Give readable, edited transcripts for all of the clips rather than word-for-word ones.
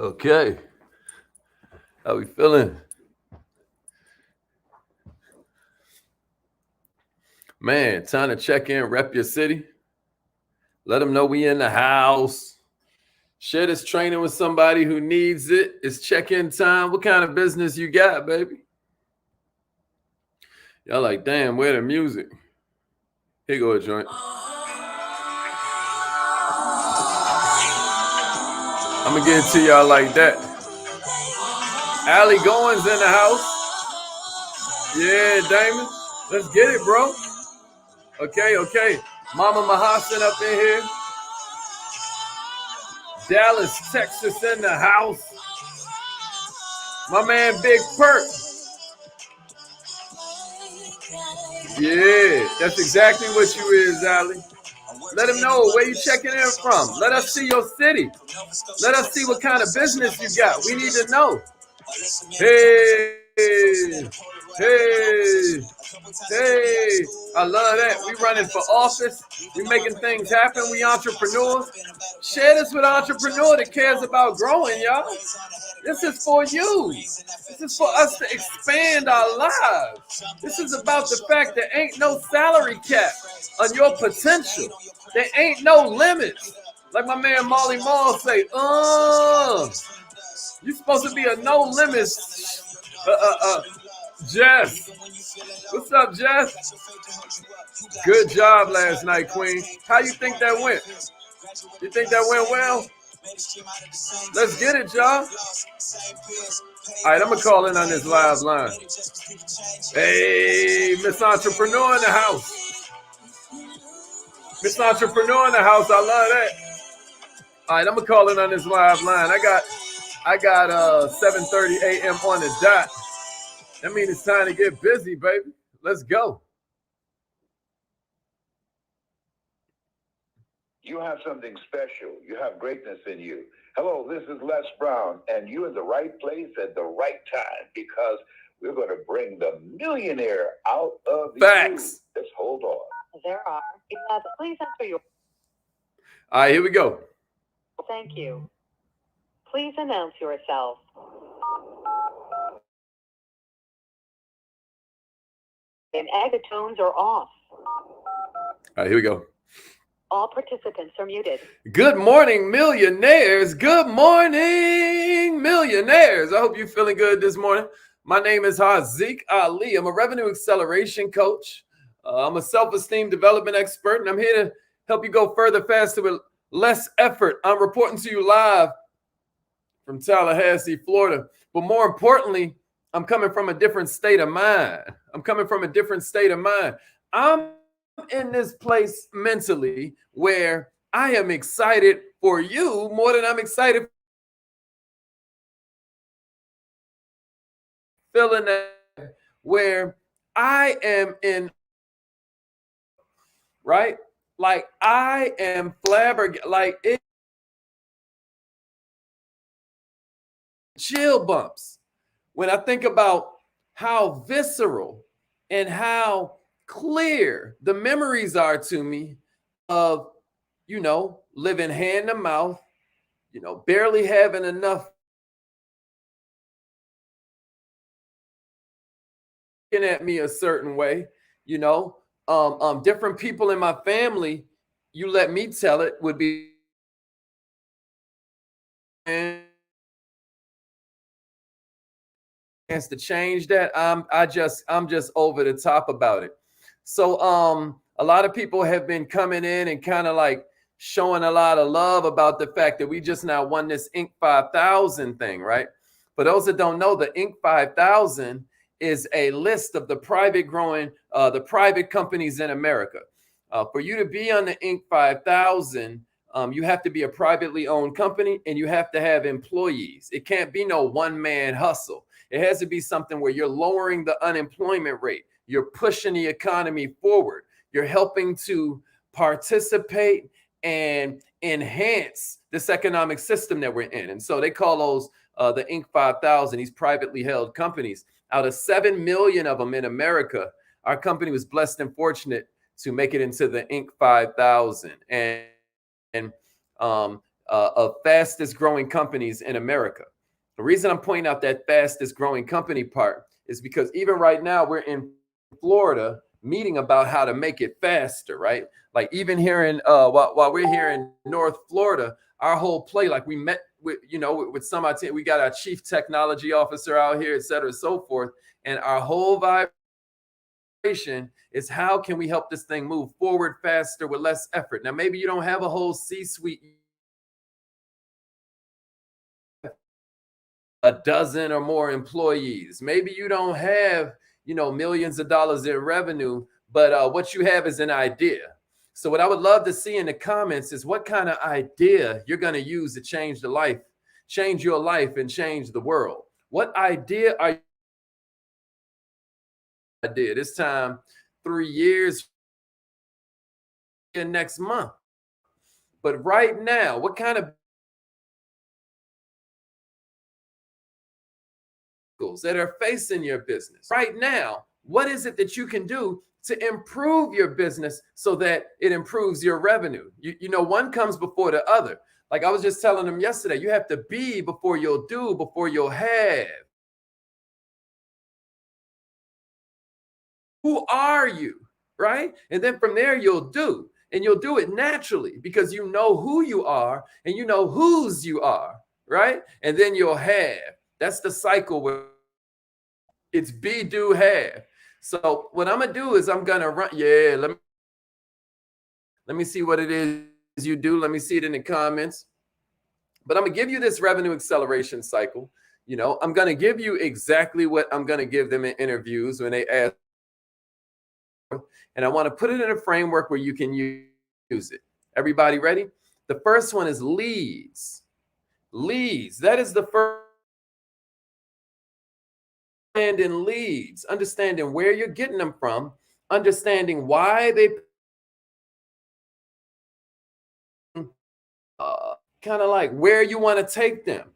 Okay. How we feeling? Man, time to check in, rep your city. Let them know we in the house. Share this training with somebody who needs it. It's check-in time. What kind of business you got, baby? Y'all like, damn, where the music? Here go a joint. I'm gonna get it to y'all like that. Allie Goins in the house. Yeah, Damon. Let's get it, bro. Okay. Mama Mahasin up in here. Dallas, Texas in the house. My man Big Perk. Yeah, that's exactly what you is, Allie. Let them know where you checking in from. Let us see your city. Let us see what kind of business you got. We need to know. Hey, hey, hey. I love that. We running for office. We making things happen. We entrepreneurs. Share this with an entrepreneur that cares about growing, y'all. This is for you. This is for us to expand our lives. This is about the fact there ain't no salary cap on your potential. There ain't no limits. Like my man Molly Mall say, you supposed to be a no limits. Jess. What's up, Jess? Good job last night, Queen. How you think that went? You think that went well? Let's get it, y'all. All right, I'm going to call in on this live line. Hey, Miss Entrepreneur in the house. Miss Entrepreneur in the house. I love that. All right, I'm going to call in on this live line. I got 7:30 a.m. on the dot. That means it's time to get busy, baby. Let's go. You have something special. You have greatness in you. Hello, this is Les Brown, and you're in the right place at the right time because we're going to bring the millionaire out of Facts. you. Just hold on. There are. Please enter your. All right, here we go. Thank you. Please announce yourself. And tones are off. All right, here we go. All participants are muted. Good morning, millionaires. Good morning, millionaires. I hope you're feeling good this morning. My name is Haziq Ali. I'm a revenue acceleration coach. I'm a self-esteem development expert, and I'm here to help you go further, faster with less effort. I'm reporting to you live from Tallahassee, Florida. But more importantly, I'm coming from a different state of mind. I'm in this place mentally where I am excited for you more than I'm excited feeling that where I am in, right? Like I am flabbergasted, like it chill bumps when I think about how visceral and how clear the memories are to me of, living hand to mouth, barely having enough at me a certain way, different people in my family, you let me tell it, would be to change that. I'm just over the top about it. So a lot of people have been coming in and kind of like showing a lot of love about the fact that we just now won this Inc. 5000 thing, right? For those that don't know, the Inc. 5000 is a list of the private companies in America. For you to be on the Inc. 5000, you have to be a privately owned company and you have to have employees. It can't be no one-man hustle. It has to be something where you're lowering the unemployment rate. You're pushing the economy forward. You're helping to participate and enhance this economic system that we're in. And so they call those the Inc. 5000, these privately held companies. Out of 7 million of them in America, our company was blessed and fortunate to make it into the Inc. 5000. And of fastest growing companies in America. The reason I'm pointing out that fastest growing company part is because even right now we're in Florida meeting about how to make it faster, right? Like even here in while we're here in North Florida, our whole play, like we met with, with some, we got our chief technology officer out here, et cetera, so forth. And our whole vibration is how can we help this thing move forward faster with less effort? Now, maybe you don't have a whole C-suite, a dozen or more employees. Maybe you don't have, millions of dollars in revenue, but what you have is an idea. So what I would love to see in the comments is what kind of idea you're going to use to change your life and change the world. What idea are you? Idea this time, 3 years next month. But right now, what kind of that are facing your business right now? What is it that you can do to improve your business so that it improves your revenue? One comes before the other. Like I was just telling them yesterday, you have to be before you'll do, before you'll have. Who are you? Right? And then from there, you'll do. And you'll do it naturally because you know who you are and you know whose you are. Right? And then you'll have. That's the cycle where it's be, do, have. So what I'm gonna do is I'm gonna run. Yeah, let me see what it is you do. Let me see it in the comments. But I'm gonna give you this revenue acceleration cycle. I'm gonna give you exactly what I'm gonna give them in interviews when they ask. And I want to put it in a framework where you can use it. Everybody ready? The first one is leads. Leads. That is the first. And in leads, understanding where you're getting them from, understanding why they kind of like where you want to take them.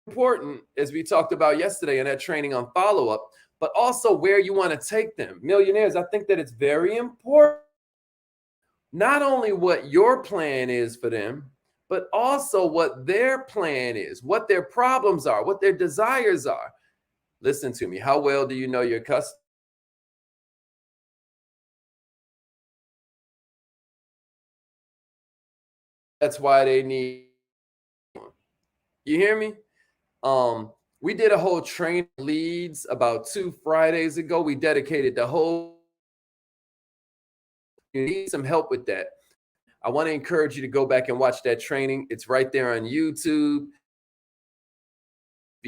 Important, as we talked about yesterday in that training on follow-up, but also where you want to take them. Millionaires, I think that it's very important, not only what your plan is for them, but also what their plan is, what their problems are, what their desires are. Listen to me. How well do you know your customer? That's why they need. You hear me? We did a whole training leads about 2 Fridays ago. We dedicated the whole. You need some help with that. I want to encourage you to go back and watch that training. It's right there on YouTube.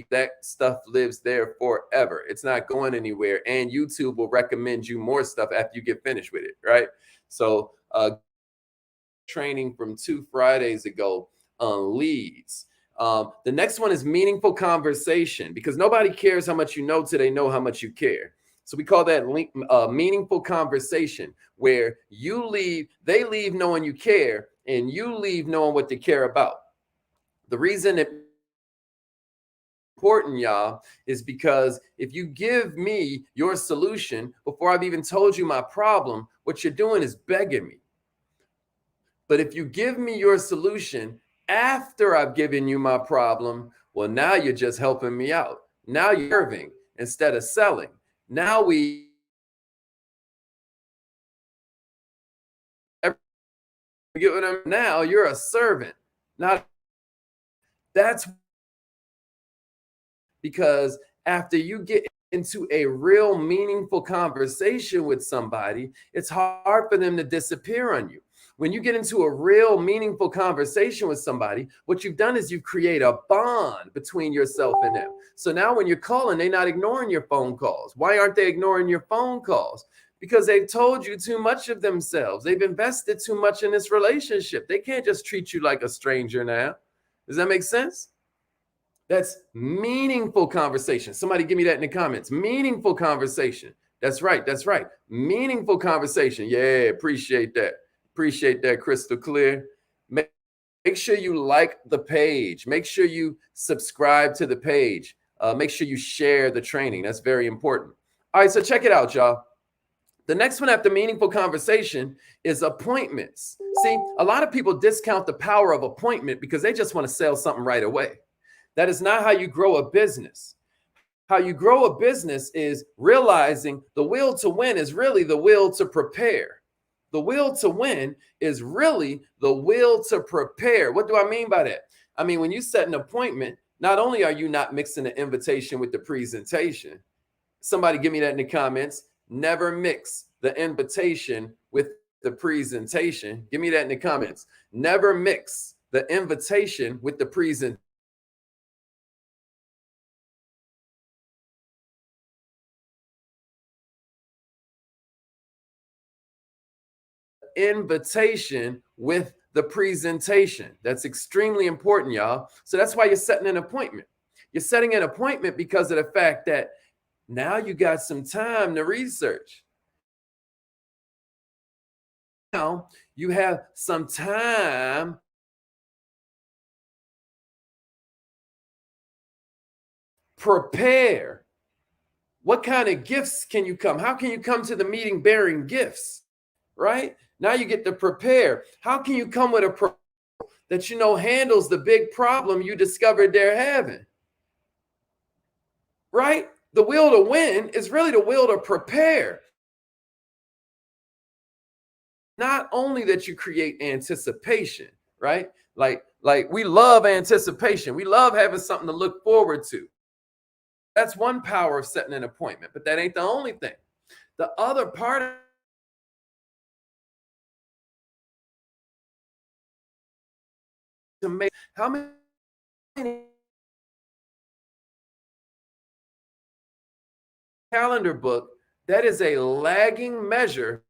That stuff lives there forever. It's not going anywhere. And YouTube will recommend you more stuff after you get finished with it, right? So training from 2 Fridays ago on leads. The next one is meaningful conversation, because nobody cares how much you know till they know how much you care. So we call that meaningful conversation, where they leave knowing you care, and you leave knowing what they care about. The reason it's important, y'all, is because if you give me your solution before I've even told you my problem, what you're doing is begging me. But if you give me your solution after I've given you my problem, well, now you're just helping me out. Now you're serving instead of selling. Now we get what I'm now. You're a servant. That's because after you get into a real meaningful conversation with somebody, it's hard for them to disappear on you. When you get into a real meaningful conversation with somebody, what you've done is you create a bond between yourself and them. So now when you're calling, they're not ignoring your phone calls. Why aren't they ignoring your phone calls? Because they've told you too much of themselves. They've invested too much in this relationship. They can't just treat you like a stranger now. Does that make sense? That's meaningful conversation. Somebody give me that in the comments. Meaningful conversation. That's right. That's right. Meaningful conversation. Yeah, appreciate that. Appreciate that, crystal clear. Make sure you like the page. Make sure you subscribe to the page. Make sure you share the training. That's very important. All right, so check it out, y'all. The next one after meaningful conversation is appointments. See, a lot of people discount the power of appointment because they just want to sell something right away. That is not how you grow a business. How you grow a business is realizing the will to win is really the will to prepare. The will to win is really the will to prepare. What do I mean by that? I mean, when you set an appointment, not only are you not mixing the invitation with the presentation, somebody give me that in the comments. Never mix the invitation with the presentation. Give me that in the comments. Never mix the invitation with the presentation. Invitation with the presentation. That's extremely important, y'all. So that's why you're setting an appointment. You're setting an appointment because of the fact that now you got some time to research. Now you have some time prepare. What kind of gifts can you come? How can you come to the meeting bearing gifts? Right? Now you get to prepare. How can you come with a that you know handles the big problem you discovered they're having? Right? The will to win is really the will to prepare. Not only that you create anticipation, right? Like we love anticipation. We love having something to look forward to. That's one power of setting an appointment, but that ain't the only thing. The other part of to make how many calendar book, that is a lagging measure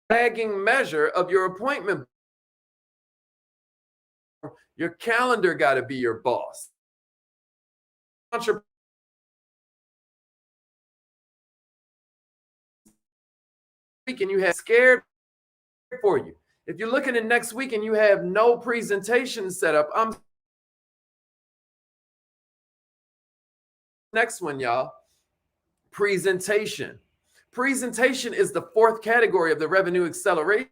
of your appointment. Your calendar got to be your boss. Week and you have scared for you. If you're looking at next week and you have no presentation set up, next one, y'all. Presentation. Presentation is the fourth category of the revenue acceleration.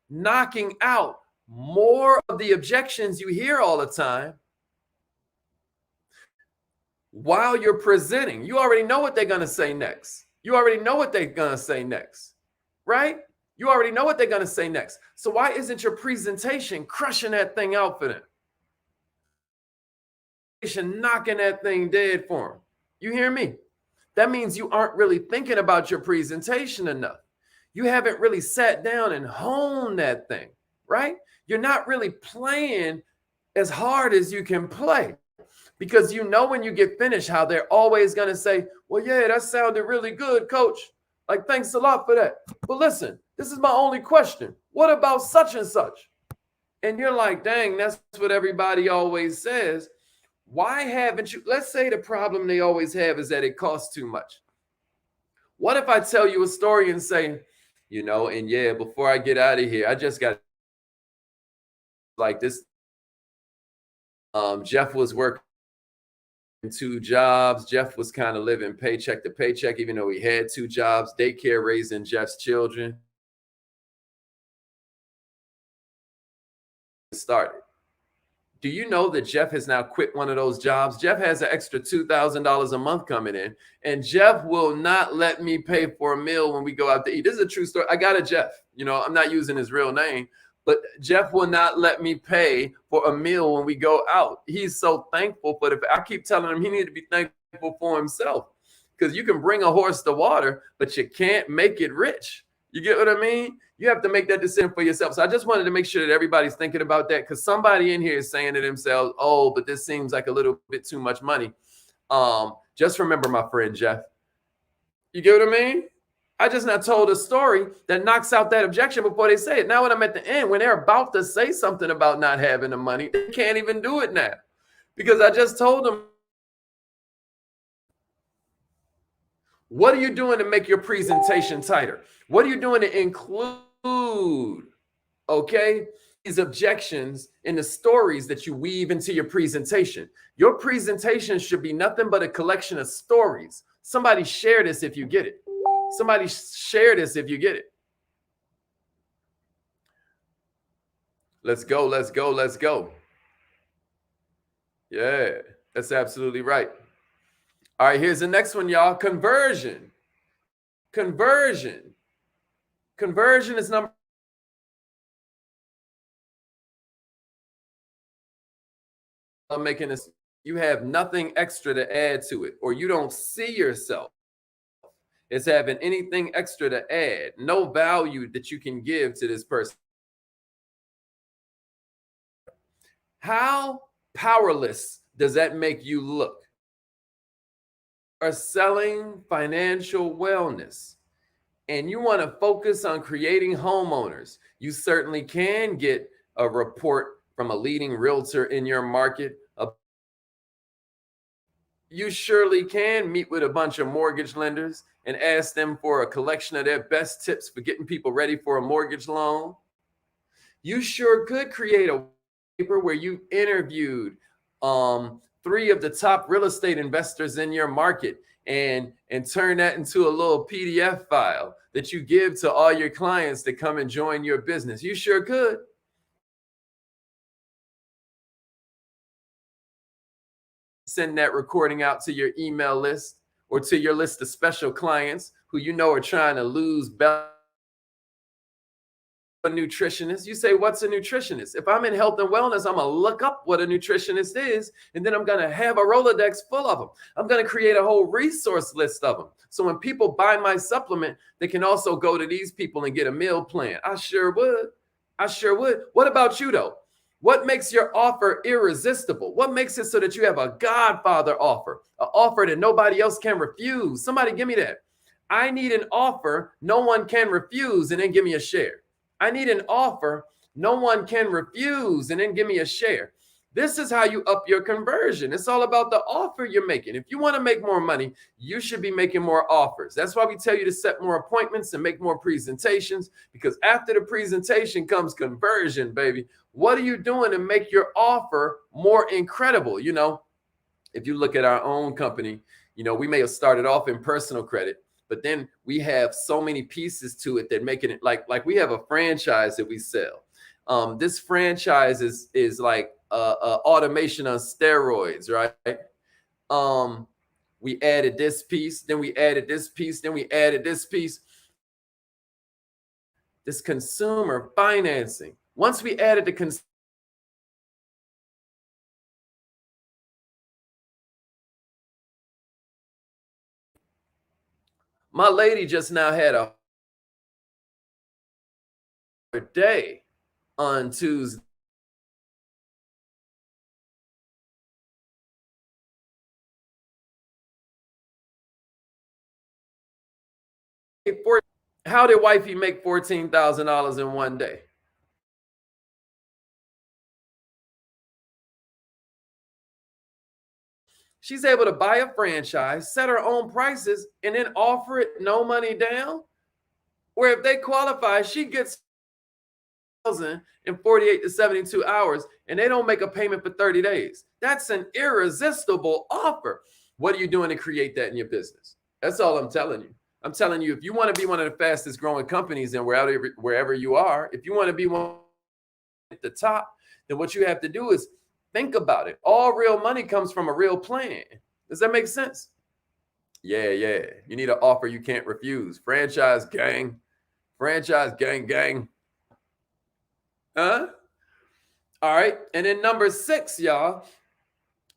Knocking out more of the objections you hear all the time while you're presenting. You already know what they're going to say next. You already know what they're going to say next, right? You already know what they're going to say next. So why isn't your presentation crushing that thing out for them? Knocking that thing dead for them. You hear me? That means you aren't really thinking about your presentation enough. You haven't really sat down and honed that thing, right? You're not really playing as hard as you can play because you know when you get finished how they're always going to say, well, yeah, that sounded really good, coach. Like, thanks a lot for that. But listen, this is my only question. What about such and such? And you're like, dang, that's what everybody always says. Why haven't you? Let's say the problem they always have is that it costs too much. What if I tell you a story and say, you know, and yeah, before I get out of here, I just got like this. Jeff was working 2 jobs. Jeff was kind of living paycheck to paycheck, even though he had 2 jobs, daycare raising Jeff's children. Started. Do you know that Jeff has now quit one of those jobs? Jeff has an extra $2,000 a month coming in, and Jeff will not let me pay for a meal when we go out to eat. This is a true story. I got a Jeff. You know, I'm not using his real name, but Jeff will not let me pay for a meal when we go out. He's so thankful for the. I keep telling him he needs to be thankful for himself because you can bring a horse to water, but you can't make it rich. You get what I mean? You have to make that decision for yourself. So I just wanted to make sure that everybody's thinking about that because somebody in here is saying to themselves, oh, but this seems like a little bit too much money. Just remember, my friend Jeff. You get what I mean? I just now told a story that knocks out that objection before they say it. Now when I'm at the end, when they're about to say something about not having the money, they can't even do it now because I just told them. What are you doing to make your presentation tighter? What are you doing to include, okay, these objections in the stories that you weave into your presentation. Your presentation should be nothing but a collection of stories. Somebody share this if you get it. Somebody share this if you get it. Let's go, let's go, let's go. Yeah, that's absolutely right. All right, here's the next one, y'all. Conversion. Conversion. Conversion is number. I'm making this. You have nothing extra to add to it, or you don't see yourself as having anything extra to add, no value that you can give to this person. How powerless does that make you look? Are selling financial wellness and you want to focus on creating homeowners, you certainly can get a report from a leading realtor in your market. You surely can meet with a bunch of mortgage lenders and ask them for a collection of their best tips for getting people ready for a mortgage loan. You sure could create a paper where you interviewed 3 of the top real estate investors in your market and turn that into a little PDF file that you give to all your clients that come and join your business. You sure could. Send that recording out to your email list or to your list of special clients who you know are trying to lose belly. A nutritionist. You say, what's a nutritionist? If I'm in health and wellness, I'm going to look up what a nutritionist is, and then I'm going to have a Rolodex full of them. I'm going to create a whole resource list of them. So when people buy my supplement, they can also go to these people and get a meal plan. I sure would. I sure would. What about you, though? What makes your offer irresistible? What makes it so that you have a Godfather offer, an offer that nobody else can refuse? Somebody give me that. I need an offer no one can refuse, and then give me a share. I need an offer no one can refuse, and then give me a share. This is how you up your conversion. It's all about the offer you're making. If you want to make more money, you should be making more offers. That's why we tell you to set more appointments and make more presentations, because after the presentation comes conversion, baby. What are you doing to make your offer more incredible? You know, if you look at our own company, you know, we may have started off in personal credit, but then we have so many pieces to it that making it like we have a franchise that we sell. This franchise is like automation on steroids, right? We added this piece, then we added this piece, then we added this piece. This consumer financing. Once we added the my lady just now had a day on Tuesday. How did wifey make $14,000 in one day? She's able to buy a franchise, set her own prices, and then offer it no money down. Where if they qualify, she gets in 48 to 72 hours, and they don't make a payment for 30 days. That's an irresistible offer. What are you doing to create that in your business? That's all I'm telling you. I'm telling you, if you want to be one of the fastest growing companies and wherever you are, if you want to be one at the top, then what you have to do is think about it. All real money comes from a real plan. Does that make sense? Yeah. You need an offer you can't refuse. Franchise gang. Franchise gang. Huh? All right. And then number 6, y'all,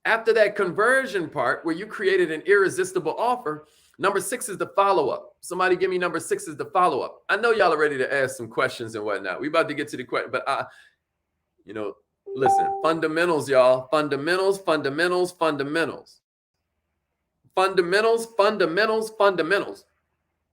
after that conversion part where you created an irresistible offer, number 6 is the follow-up. Somebody give me number 6 is the follow-up. I know y'all are ready to ask some questions and whatnot. We about to get to the question, but listen, fundamentals, y'all. Fundamentals.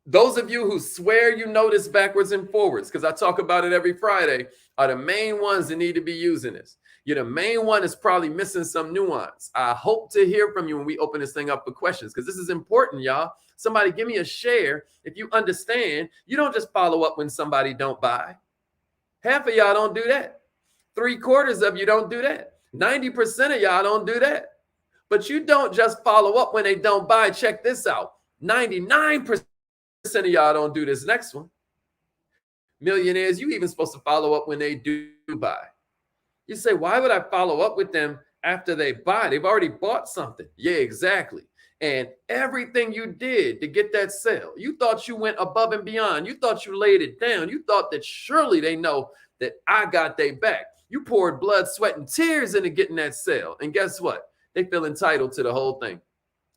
Those of you who swear you know this backwards and forwards, because I talk about it every Friday, are the main ones that need to be using this. You're the main one is probably missing some nuance. I hope to hear from you when we open this thing up for questions, because this is important, y'all. Somebody give me a share. If you understand, you don't just follow up when somebody don't buy. Half of y'all don't do that. 3/4 of you don't do that. 90% of y'all don't do that. But you don't just follow up when they don't buy. Check this out. 99% of y'all don't do this next one. Millionaires, you even supposed to follow up when they do buy. You say, why would I follow up with them after they buy? They've already bought something. Yeah, exactly. And everything you did to get that sale, you thought you went above and beyond. You thought you laid it down. You thought that surely they know that I got their back. You poured blood, sweat, and tears into getting that sale. And guess what? They feel entitled to the whole thing.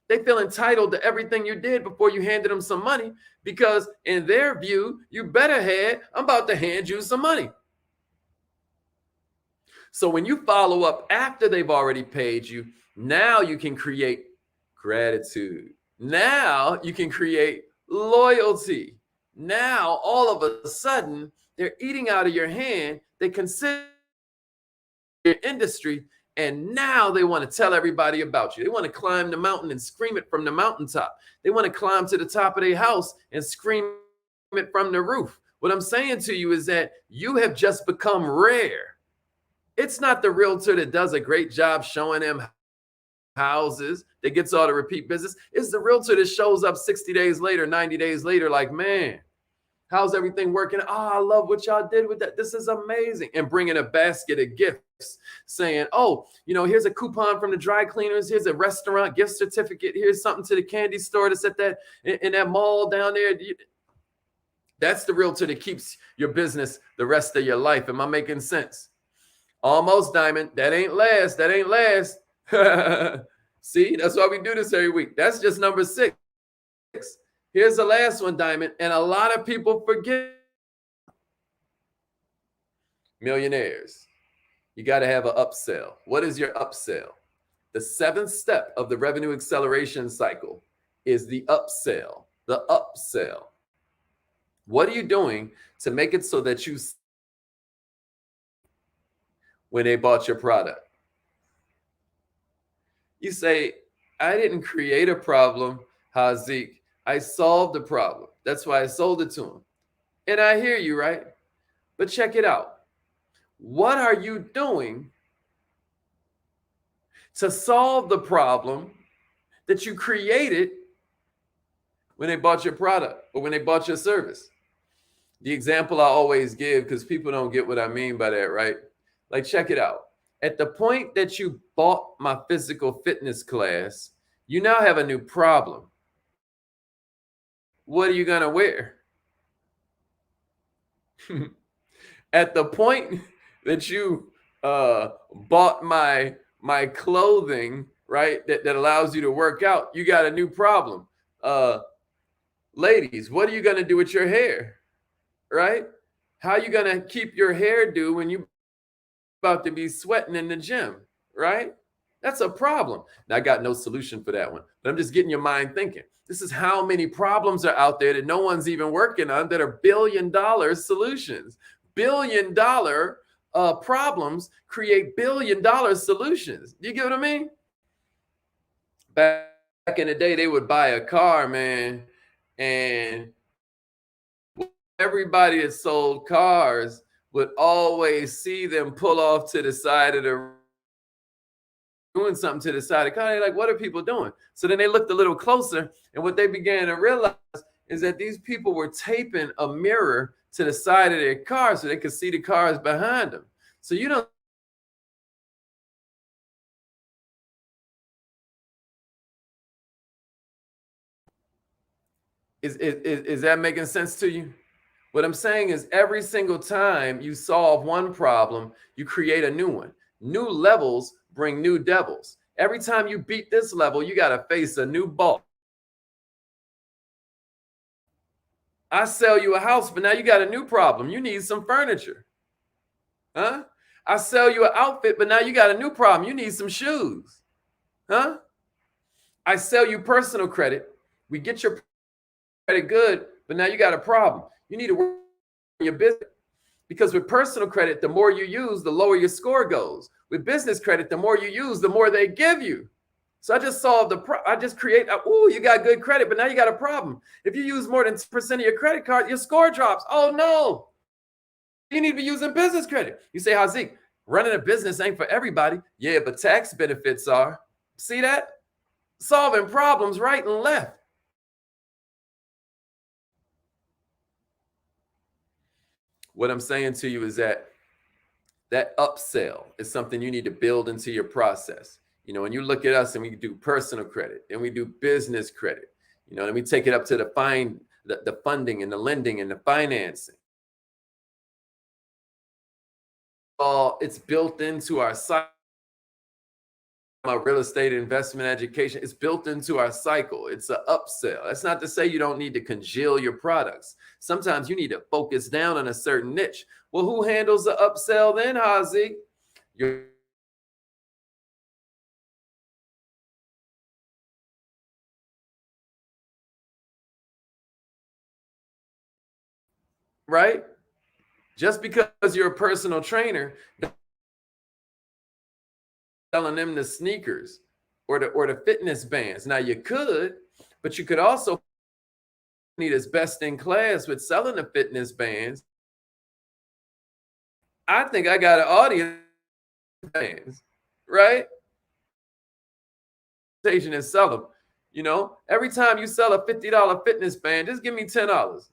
They feel entitled to everything you did before you handed them some money, because in their view, you better had, I'm about to hand you some money. So when you follow up after they've already paid you, now you can create gratitude. Now you can create loyalty. Now, all of a sudden, they're eating out of your hand. They consider your industry, and now they want to tell everybody about you. They want to climb the mountain and scream it from the mountaintop. They want to climb to the top of their house and scream it from the roof. What I'm saying to you is that you have just become rare. It's not the realtor that does a great job showing them houses that gets all the repeat business. It's the realtor that shows up 60 days later, 90 days later, like, man, how's everything working? Oh, I love what y'all did with that. This is amazing. And bringing a basket of gifts saying, oh, here's a coupon from the dry cleaners. Here's a restaurant gift certificate. Here's something to the candy store that's at that in that mall down there. That's the realtor that keeps your business the rest of your life. Am I making sense? Almost, Diamond. That ain't last. That ain't last. See, that's why we do this every week. That's just number 6. Here's the last one, Diamond. And a lot of people forget. Millionaires, you got to have an upsell. What is your upsell? The 7th step of the revenue acceleration cycle is the upsell. The upsell. What are you doing to make it so that you, when they bought your product? You say, I didn't create a problem, Hazik. I solved the problem. That's why I sold it to them. And I hear you, right? But check it out. What are you doing to solve the problem that you created when they bought your product or when they bought your service? The example I always give, because people don't get what I mean by that, right? Like, check it out. At the point that you bought my physical fitness class, you now have a new problem. What are you going to wear? At the point that you bought my clothing, right, that allows you to work out, you got a new problem. Ladies, what are you going to do with your hair, right? How are you going to keep your hairdo when you about to be sweating in the gym, right? That's a problem. Now, I got no solution for that one, but I'm just getting your mind thinking. This is how many problems are out there that no one's even working on that are billion-dollar solutions. Billion-dollar problems create billion-dollar solutions. Do you get what I mean? Back in the day, they would buy a car, man, and everybody that sold cars would always see them pull off to the side of the doing something to the side of the car. They're like, what are people doing? So then they looked a little closer, and what they began to realize is that these people were taping a mirror to the side of their car so they could see the cars behind them. So you don't is that making sense to you? What I'm saying is every single time you solve one problem, you create a new one. New levels bring new devils. Every time you beat this level, you got to face a new boss. I sell you a house, but now you got a new problem. You need some furniture. Huh? I sell you an outfit, but now you got a new problem. You need some shoes. Huh? I sell you personal credit. We get your credit good, but now you got a problem. You need to work on your business, because with personal credit, the more you use, the lower your score goes. With business credit, the more you use, the more they give you. So I just solved I just create, you got good credit, but now you got a problem. If you use more than 10% of your credit card, your score drops. Oh no, you need to be using business credit. You say, Hazik, Running a business ain't for everybody. Yeah, but tax benefits are. See that? Solving problems right and left. What I'm saying to you is that upsell is something you need to build into your process. When you look at us and we do personal credit and we do business credit, and we take it up to the funding and the lending and the financing. It's built into our cycle. My real estate investment education, it's built into our cycle. It's an upsell. That's not to say you don't need to congeal your products. Sometimes you need to focus down on a certain niche. Well, who handles the upsell then, Hazi? You're right. Just because you're a personal trainer, selling them the sneakers or the fitness bands. Now you could, but you could also need as best in class with selling the fitness bands. I think I got an audience bands, right? And sell them. Every time you sell a $50 fitness band, just give me $10.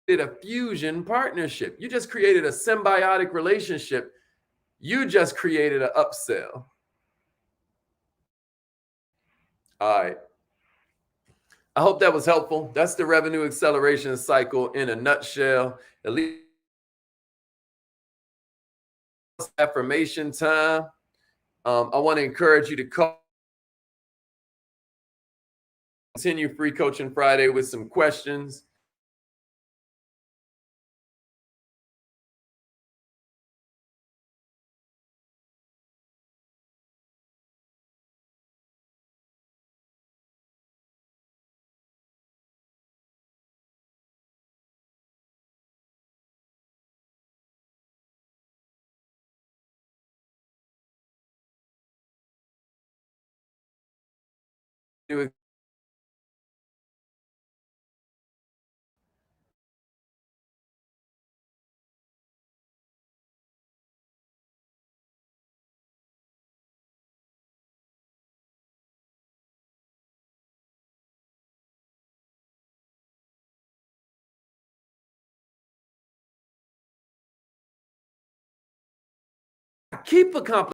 Did a fusion partnership. You just created a symbiotic relationship. You just created an upsell. All right. I hope that was helpful. That's the revenue acceleration cycle in a nutshell. At least affirmation time. I want to encourage you to continue Free Coaching Friday with some questions. Keep accomplishing.